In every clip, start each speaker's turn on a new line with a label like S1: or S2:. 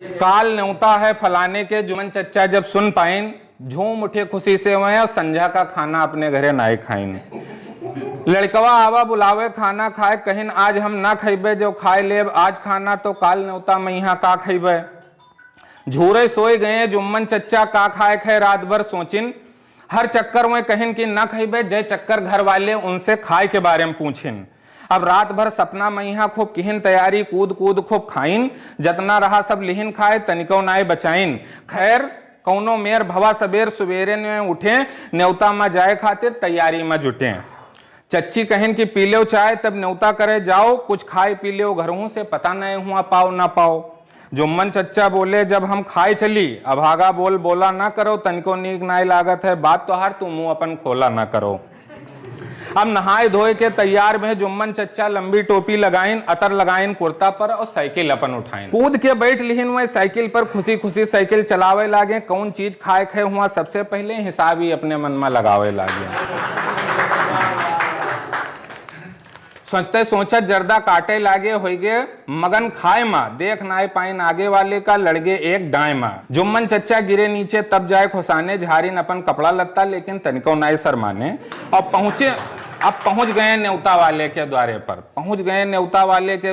S1: काल न्योता है फलाने के, जुम्मन चच्चा जब सुन पाइन, झूम उठे खुशी से वह और संझा का खाना अपने घरे नाई खाइन। लड़कवा आवा बुलावे खाना खाए, कहिन आज हम ना खइबे, जो खाए लेब आज खाना तो काल न्योता मैहा का खइबे। झूरे सोए गए जुम्मन चच्चा, का खाए खे रात भर सोचिन, हर चक्कर में कहिन कि ना खइबे, जय चक्कर घर वाले उनसे खाए के बारे में पूछिन। अब रात भर सपना मैहा खूब किहिन तैयारी, कूद कूद खूब खाइन, जतना रहा सब लिहिन खाए, तनिको नाय बचाइन। खैर कौनो मेर भवा सबेर सुबेरे ने उठे, न्योता में जाए खातिर तैयारी में जुटे। चच्ची कहिन कि पी लो चाय, तब न्योता करे जाओ, कुछ खाए पी लो घरों से पता नहीं हुआ पाओ ना पाओ। जुम्मन चच्चा बोले जब हम खाए चली, अभागा बोल बोला ना करो, तनिको नीक नाय लागत है, बात तो हार तू मुंह अपन खोला ना करो। अब नहाए धोए के तैयार में जुम्मन चच्चा लंबी टोपी लगाइन, अतर लगाइन कुर्ता पर और साइकिल अपन उठाइन, कूद के बैठ लिहिन वह साइकिल पर, खुशी खुशी साइकिल चलावे लागे। कौन चीज खाए खे हुआ सबसे पहले हिसाब ही अपने मन में लगावे लागे। सोचते सोचत जर्दा काटे लागे, होइगे मगन खाए मा, देख नाय पाइन आगे वाले का, लड़गे एक दाएं मा। जुम्मन चच्चा गिरे नीचे, तब जाए खुसाने झारिन अपन कपड़ा लत्ता, लेकिन तनिको नाय शर्माने। और पहुंच गए न्योता वाले के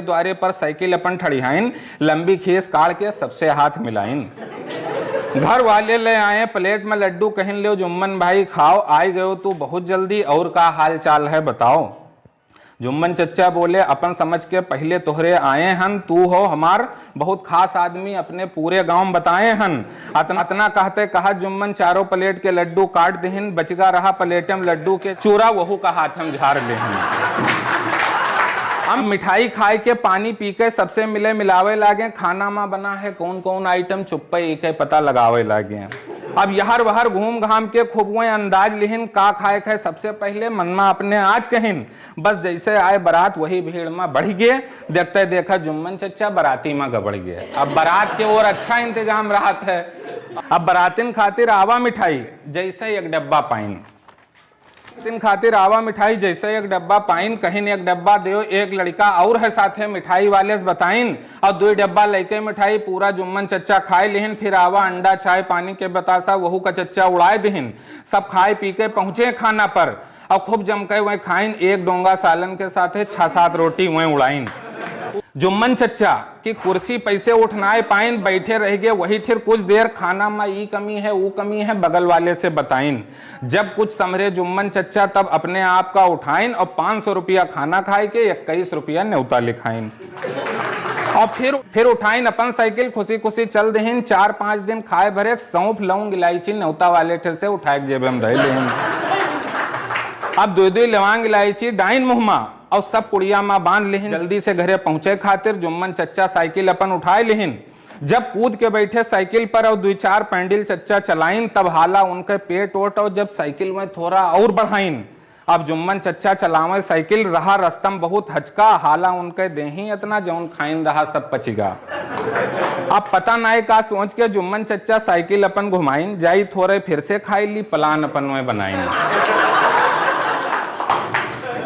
S1: द्वारे पर, साइकिल अपन ठड़ियाइन, लंबी खीस काट के सबसे हाथ मिलाइन। घर वाले ले आए प्लेट में लड्डू, कहिन ले जुम्मन भाई खाओ, आई गयो तू बहुत जल्दी, और का हाल चाल है बताओ। जुम्मन चच्चा बोले अपन समझ के पहले तोहरे आए हन, तू हो हमार बहुत खास आदमी, अपने पूरे गांव बताए हन। अतना कहते कहा जुम्मन चारों प्लेट के लड्डू काट देहिन, बचगा रहा प्लेट में लड्डू के चूरा, वहू का हाथ हम झाड़ लेहिन। हम मिठाई खाए के पानी पी के सबसे मिले मिलावे लागे, खाना में बना है कौन कौन आइटम चुप्पे एक पता लगावे लागे। अब यहर वहर घूम घाम के खूब अंदाज लिहिन, का खाए खाए सबसे पहले मन में अपने आज कहिन। बस जैसे आए बारात वही भीड़ में बढ़ गए, देखते देखा जुम्मन चच्चा बाराती में गबड़ गए। अब बारात के और अच्छा इंतजाम रहा है। अब बारातिन खातिर आवा मिठाई जैसे एक डब्बा पाइन, कहीं एक डब्बा दो, एक लड़का और है साथे मिठाई वाले से बताइन, और 2 डब्बा लेके मिठाई पूरा जुम्मन चच्चा खाए लिहिन। फिर आवा अंडा चाय पानी के बतासा वहू का चच्चा उड़ाए दिहिन। सब खाए पी के पहुंचे खाना पर, और खूब जम के वह खाइन, एक डोंगा सालन के साथे 6-7 रोटी वह उड़ाइन। जुम्मन चच्चा की कुर्सी पैसे उठनाए पाइन, बैठे रह गए वही फिर कुछ देर, खाना में ई कमी है वो कमी है बगल वाले से बताइन। जब कुछ समरे जुम्मन चच्चा तब अपने आप का उठाइन, और 500 रुपया खाना खाए के 21 रुपया न्योता लिखाइन। और फिर उठाइन अपन साइकिल, खुशी खुशी चल देहिन। 4-5 दिन खाए भरे, सौंफ लौंग इलायची न्योता वाले ठेर से उठाए जेबे में रह लेहिन। अब 2-2 लवांग इलायची डाइन मुहमा, और सब पुड़िया में बांध लिहिन। जल्दी से घरे पहुंचे खातिर जुम्मन चच्चा साइकिल अपन उठाए लिहिन। जब कूद के बैठे साइकिल पर और 2-4 पैंडल चच्चा चलाइन, तब हाला उनके पेट ओट, और जब साइकिल में थोड़ा और बढ़ाइन। अब जुम्मन चच्चा चलावे साइकिल, रहा रस्तम बहुत हचका, हाला उनके देही इतना जौन खाइन रहा सब पचिगा। अब पता नहीं का सोच के जुम्मन चच्चा साइकिल अपन घुमाइन, जाई थोड़े फिर से खाई ली, प्लान अपन में बनाइन।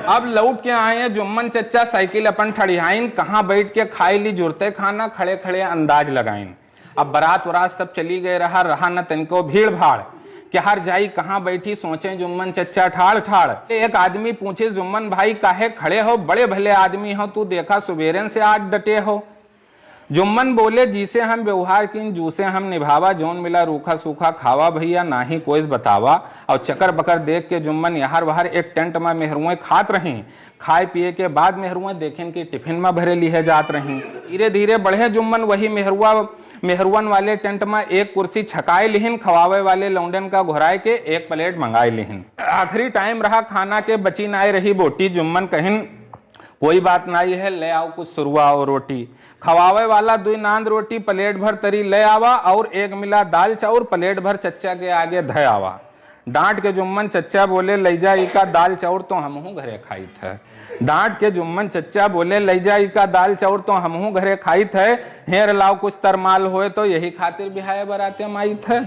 S1: अब लौट के आए जुम्मन चच्चा साइकिल अपन ठड़ियाइन, कहाँ बैठ के खाई ली जुड़ते खाना, खड़े खड़े अंदाज लगाइन। अब बारात वरात सब चली गए, रहा न तनिको भीड़ भाड़, क्या हर जाई कहाँ बैठी सोचे जुम्मन चच्चा ठाड़ ठाड़। एक आदमी पूछे जुम्मन भाई काहे खड़े हो, बड़े भले आदमी हो, तू देखा सुबेरन से आज डटे हो। जुम्मन बोले जिसे हम व्यवहार किन जूसे हम निभावा, जौन मिला रूखा सूखा खावा भैया, ना ही कोई बतावा। और चकर बकर देख के जुम्मन यहार वहार एक टेंट में मेहरुएं खात रही। खाए पिए के बाद मेहरुएं देखें कि टिफिन में भरे लिए जात रही। धीरे धीरे बढ़े जुम्मन वही मेहरुवन वाले टेंट में एक कुर्सी छकाए लिहिन, खवावे वाले लौंडन का घुराए के एक प्लेट मंगाए लिहिन। आखिरी टाइम रहा खाना के, बची नाई रही बोटी। जुम्मन कहिन कोई बात नहीं है, ले आओ कुछ सुरुआ और रोटी। खवावे वाला 2 नांद रोटी प्लेट भर तरी ले आवा, और 1 मिला दाल चाउर प्लेट भर चच्चा के आगे धय आवा। डांट के जुम्मन चच्चा बोले ले जाई का दाल चाउर तो हमहू घरे खाई थे। हेर लाओ कुछ तरमाल होए तो यही खातिर बिहाय बराते माई थे।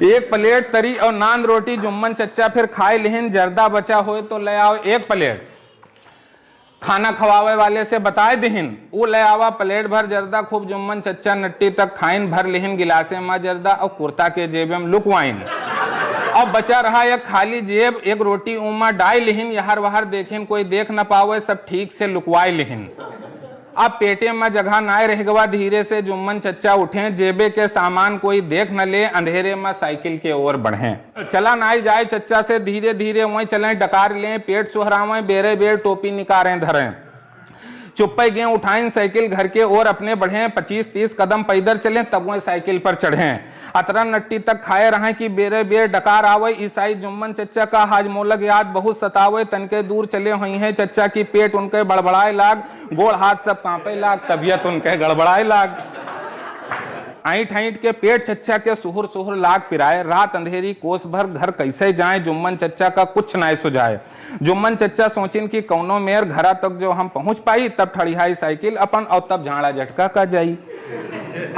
S1: 1 प्लेट तरी और नान रोटी जुम्मन चच्चा फिर खाए लिहिन। जर्दा बचा होए तो ले आओ 1 प्लेट। खाना खवावे वाले से बताए दिहिन, वो ले आवा प्लेट भर जर्दा, खूब जुम्मन चच्चा नट्टी तक खाइन, भर लिहिन गिलासे में जर्दा और कुर्ता के जेब में लुकवाइन। अब बचा रहा एक खाली जेब, एक रोटी उमा डाई लिहिन, यहर वहर देखिन कोई देख न पावे, सब ठीक से लुकवाई लिहिन। अब पेटे में जगह नाय रह गवा, धीरे से जुम्मन चच्चा उठे, जेबे के सामान कोई देख न ले, अंधेरे में साइकिल के ओर बढ़े। चला नाई जाए चच्चा से धीरे धीरे वहीं चलें, डकार लें, पेट सुहरावें, बेरे बेर टोपी निकारें धरें। चुप्पे गए उठाएं साइकिल घर के ओर अपने बढ़े, 25-30 कदम पैदल चलें, तब वहीं साइकिल पर चढ़ें। अतरा नट्टी तक खाए रहें कि बेरे बेर डकार आवे, ईसाई जुम्मन चच्चा का हाजमोलक याद बहुत सतावे। तनके दूर चले हुई हैं चच्चा की पेट उनके बड़बड़ाए लाग, गोड़ हाथ सब कांपे लाग, तबियत उनके गड़बड़ाए लाग। ऐंठ ऐंठ के पेट चच्चा के सुहुर सुहुर लाग पिराए, रात अंधेरी कोस भर घर कैसे जाए, जुम्मन चच्चा का कुछ नाय सुझाए। जुम्मन चच्चा सोचिन कि कौनो मेर घरा तक जो हम पहुंच पाई, तब ठड़िहाई साइकिल अपन और तब झाड़ा झटका का जाई।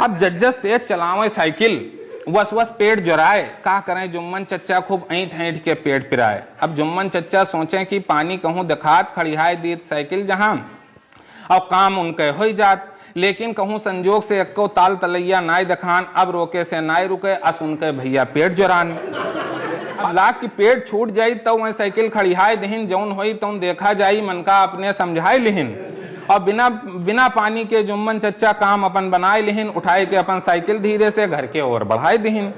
S1: अब जज्जस तेज चलावे साइकिल, वस वस पेट जराए, का करें जुम्मन चच्चा खूब ऐंठ ऐंठ के पेट पिराए। अब जुम्मन चच्चा सोचे कि पानी कहूं दिखात, खड़िहाई दीत साइकिल जहां और काम उनके हो जात, लेकिन कहूं संजोग से एक्को ताल तलैया नाय दखान, अब रोके से नाय रुके, अस उनके भैया पेट जोरान। लाख की पेट छूट जाई तो वह साइकिल खड़िहाई दहिन, जौन होई तौन देखा जाई, मन का अपने समझाई लिहिन। और बिना पानी के जुम्मन चच्चा काम अपन बनाए लिहिन, उठाए के अपन साइकिल धीरे से घर के ओर बढ़ाए दिहिन।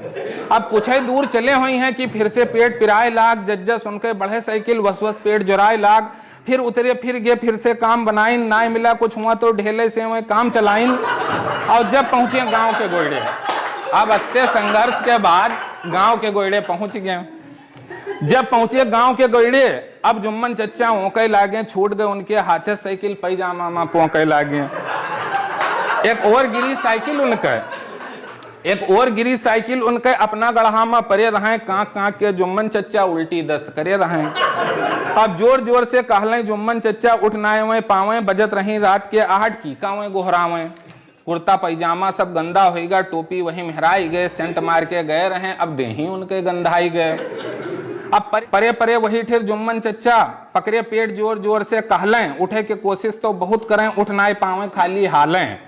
S1: अब कुछ ही दूर चले हुई हैं कि फिर से पेट पिराए लाग, जज्जस उनके बढ़े साइकिल वस वस पेट जोराए लाग, फिर उतरे फिर गए, फिर से काम बनाइन, नाय मिला कुछ हुआ तो ढेले से वह काम चलाइन। और जब पहुंचे गांव के गोइड़े, अब अत्ते संघर्ष के बाद गांव के गोइड़े पहुंच गए। जब पहुंचे गांव के गोइड़े, अब जुम्मन चच्चा ओंके लागे, छूट गए उनके हाथे साइकिल, पैजामा में पोंके लागे। एक और गिरी साइकिल उनके अपना गढ़हा में परे रहे, कांक कांक के जुम्मन चच्चा उल्टी दस्त करे रहे। अब जोर जोर से कहलें जुम्मन चच्चा उठ नाए वह पावे, बजत रही रात के 8 की कावे गोहरावे। कुर्ता पैजामा सब गंदा होएगा, टोपी वही मेहराई गए, सेंट मार के गए रहे, अब देही उनके गंधाई गए। अब परे परे वही ठिर जुम्मन चच्चा पकड़े पेट, जोर जोर से कहलें, उठे के कोशिश तो बहुत करें, उठ नाए पावे खाली हालें।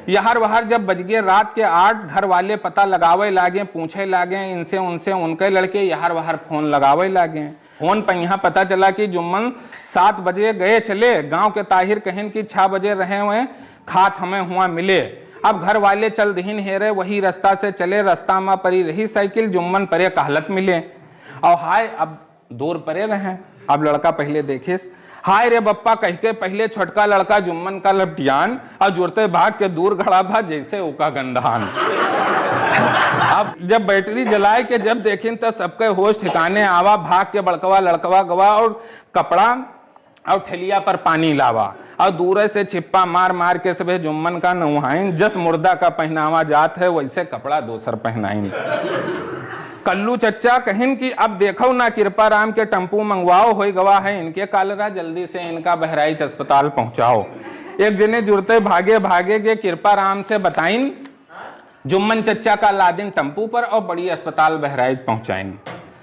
S1: यहर वहर जब बज गए रात के 8, घर वाले पता लगावे लागे, पूछे लागे इनसे उनसे, उनके लड़के यहर वहर फोन लगावे लागे। फोन पर यहाँ पता चला कि जुम्मन 7 बजे गए चले, गांव के ताहिर कहन कि 6 बजे रहे हुए, खात हमें हुआ मिले। अब घर वाले चल दहिन हेरे, वही रास्ता से चले, रास्ता में परी रही साइकिल, जुम्मन परे का हालत मिले। और हाय अब दूर परे रहे, अब लड़का पहले देखिस, हाय रे बप्पा कह के पहले छोटका लड़का जुम्मन का लपटियान, और जुड़ते भाग के दूर खड़ा भा जैसे उका गंधान। अब जब बैटरी जलाए के जब देखें तब सबके होश ठिकाने आवा, भाग के बड़कवा लड़कवा गवा और कपड़ा और ठेलिया पर पानी लावा, और दूर से छिप्पा मार मार के सबे जुम्मन का नौहाइन, जस मुर्दा का पहनावा जात है वैसे कपड़ा दोसर पहनाइन। कल्लू चच्चा कहिन कि अब देखो ना कृपा राम के टम्पू मंगवाओ, हो गवा है इनके कालरा, जल्दी से इनका बहराइच अस्पताल पहुंचाओ। एक जने जुड़ते भागे भागे के कृपा राम से बताइन, जुम्मन चच्चा का लादिन टम्पू पर और बड़ी अस्पताल बहराइच पहुंचाइन।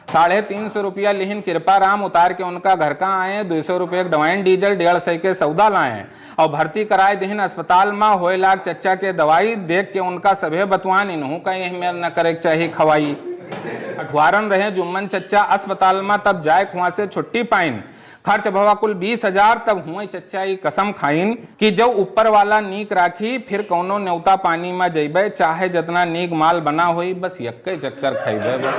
S1: 350 रुपया लिहिन कृपा राम, उतार के उनका घर का आए, 200 रुपये दवाइन डीजल, 150 के सौदा लाए और भर्ती कराए दिहिन अस्पताल में। होए लाग चच्चा के दवाई देख के उनका सभे बतवान, इन्हों का यही मेर न करे चाहिए खवाई। अठवारन रहे जुम्मन चच्चा अस्पताल में, तब जाए वहां से छुट्टी पाइन। खर्च भवा कुल 20,000, तब हुए चच्चा कसम खाइन कि जो ऊपर वाला नीक राखी, फिर कौनो न्योता पानी में जइबे, चाहे जितना नीक माल बना हुई, बस यक्के चक्कर खाइबे बस।